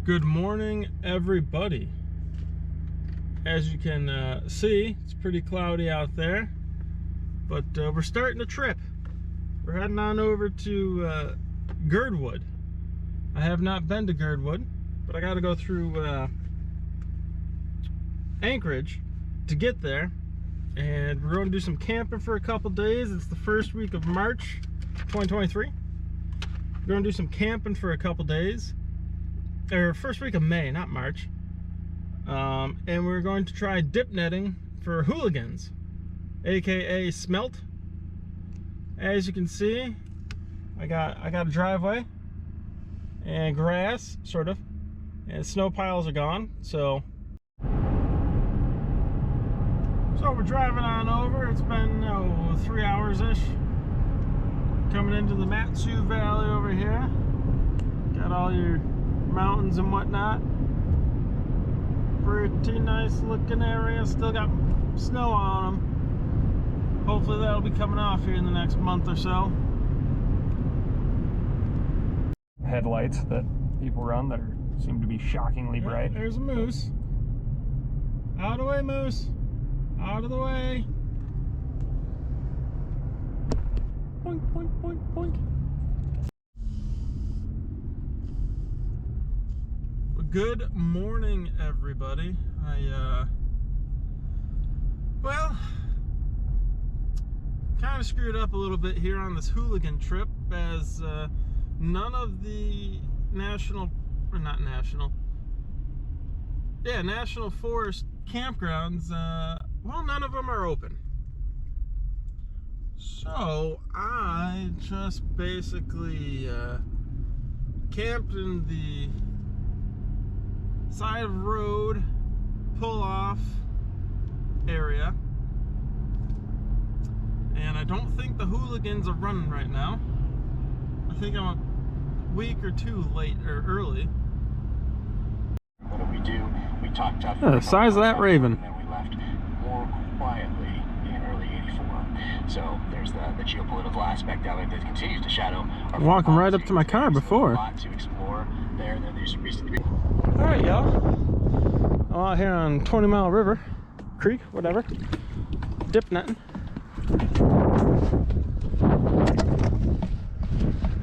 Good morning, everybody. As you can see, it's pretty cloudy out there, but we're starting a trip. We're heading on over to Girdwood. I have not been to Girdwood, but I got to go through Anchorage to get there, and we're going to do some camping for a couple days. It's the first week of March 2023. We're going to do some camping for a couple days. Or first week of May, not March. And we're going to try dip netting for hooligans, aka Smelt. As you can see, I got a driveway and grass, sort of, and snow piles are gone. So we're driving on over. It's been 3 hours-ish. Coming into the Matsu Valley over here. Got all your mountains and whatnot. Pretty nice looking area. Still got snow on them. Hopefully that'll be coming off here in the next month or so. Headlights that people run that seem to be shockingly bright. There's a moose. Out of the way, moose. Out of the way. Boink, boink, boink, boink. Good morning, everybody. Well, kind of screwed up a little bit here on this Hooligan trip, as none of the national forest campgrounds, well, none of them are open. So I just basically camped in the side of road pull off area, and I don't think the hooligans are running right now. I think I'm a week or two late or early. What did we do? We talked tough. The size of that raven. And then we left more quietly in early '84. So there's the geopolitical aspect of it that continues to shadow our walking right up to my car before. A lot to explore there. There's recently. All right, y'all. I'm out here on 20 Mile River, creek, whatever. Dip netting.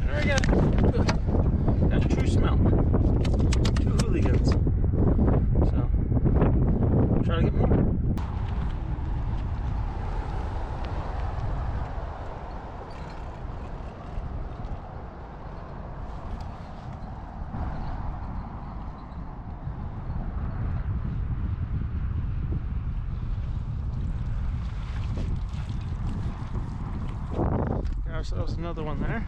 There we go. Got two Smelt, two hooligans. So, try to get more. Ourselves another one there.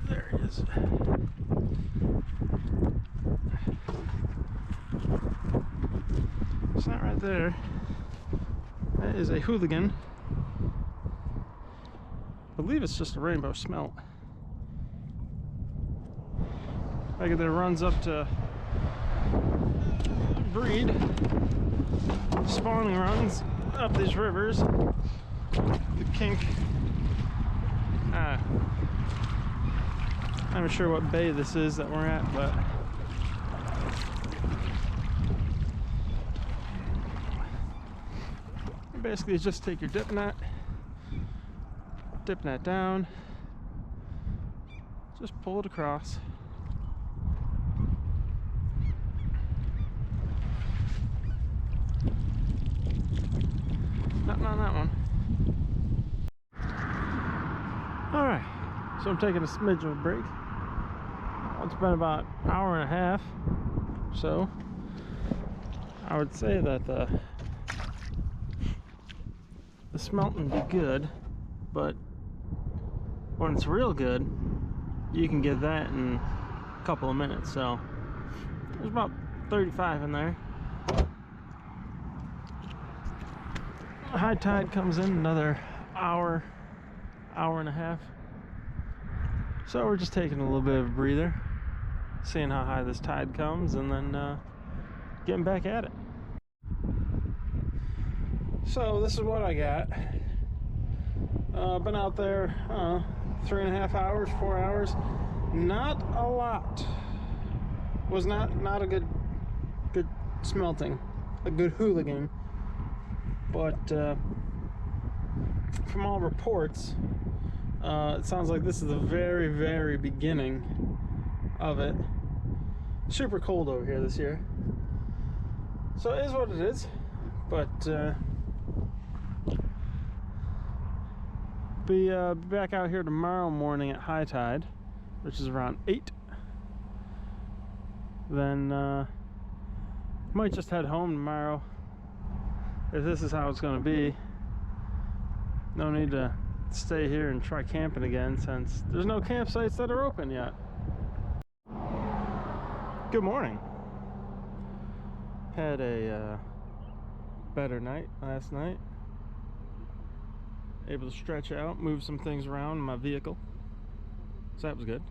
There he is. It's not right there. That is a hooligan. I believe it's just a rainbow smelt. Like that runs up to breed, spawning runs up these rivers. The kink. I'm not sure what bay this is that we're at, but basically you just take your dip net down, just pull it across. Nothing on that one. Alright, so I'm taking a smidge of a break. It's been about an hour and a half. So I would say that the smelting be good, but when it's real good, you can get that in a couple of minutes. So there's about 35 in there. High tide comes in another hour and a half. So we're just taking a little bit of a breather, seeing how high this tide comes, and then getting back at it. So this is what I got. Been out there 3.5 hours, 4 hours. Not a lot. Was not a good smelting, a good hooligan. But from all reports, it sounds like this is the very, very beginning of it. Super cold over here this year, so it is what it is. But be back out here tomorrow morning at high tide, which is around 8. Then might just head home tomorrow if this is how it's going to be. No need to stay here and try camping again, since there's no campsites that are open yet. Good morning. Had a better night last night. Able to stretch out, move some things around in my vehicle, so that was good.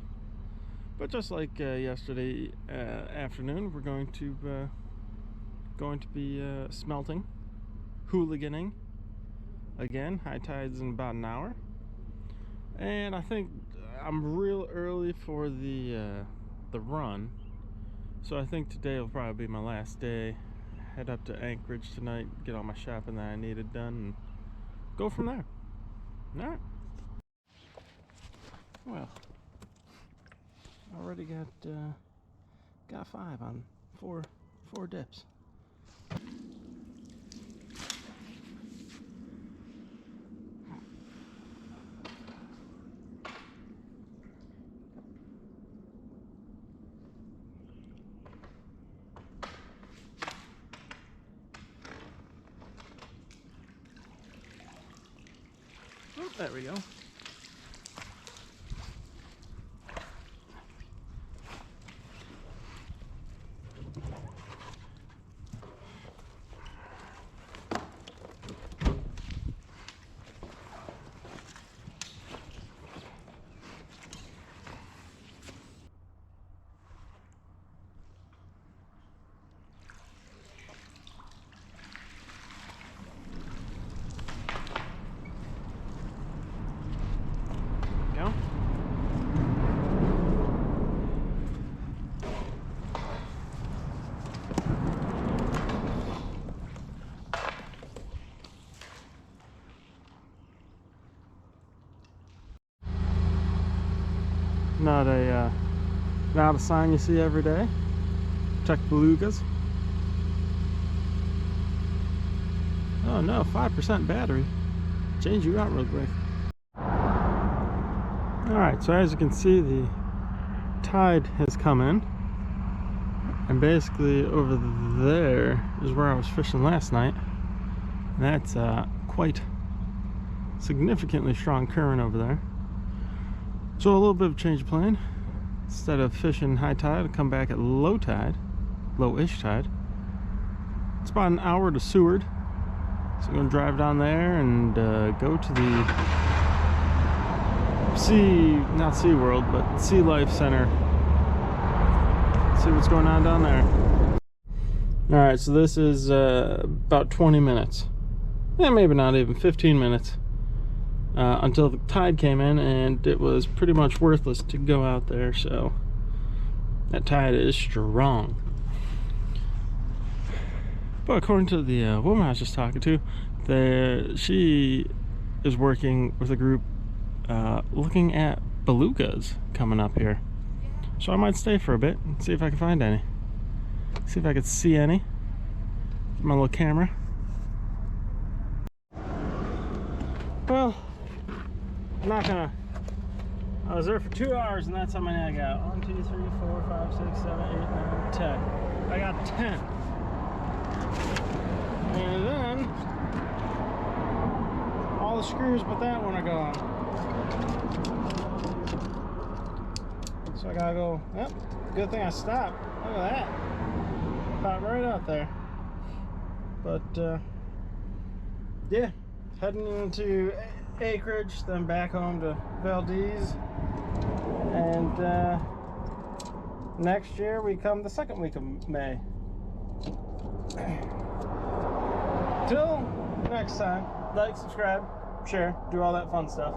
But just like yesterday afternoon, we're going to be smelting, hooliganing again. High tide's in about an hour, and I think I'm real early for the run, so I think today will probably be my last day. Head up to Anchorage tonight, get all my shopping that I needed done, and go from there. All right. Well, already got 5 on four dips. Oh, there we go. Not a sign you see every day. Check belugas. Oh no, 5% battery. Change you out real quick. Alright, so as you can see, the tide has come in. And basically over there is where I was fishing last night. And that's quite significantly strong current over there. So a little bit of change of plan. Instead of fishing high tide, I'll come back at low tide, low-ish tide. It's about an hour to Seward. So I'm going to drive down there and go to the not SeaWorld, but Sea Life Center. See what's going on down there. Alright, so this is about 20 minutes. Yeah, maybe not even 15 minutes. Until the tide came in, and it was pretty much worthless to go out there, so that tide is strong. But according to the woman I was just talking to, she is working with a group looking at belugas coming up here. So I might stay for a bit and see if I can find any. See if I can see any. Get my little camera. Well, I'm not gonna. I was there for 2 hours, and that's how many I got. 1, 2, 3, 4, 5, 6, 7, 8, 9, 10. I got 10. And then all the screws but that one are gone. So I gotta go. Yep. Good thing I stopped. Look at that. Popped right out there. But yeah, heading into Anchorage, then back home to Valdez, and next year we come the second week of May. Till next time. Like, subscribe, share, do all that fun stuff.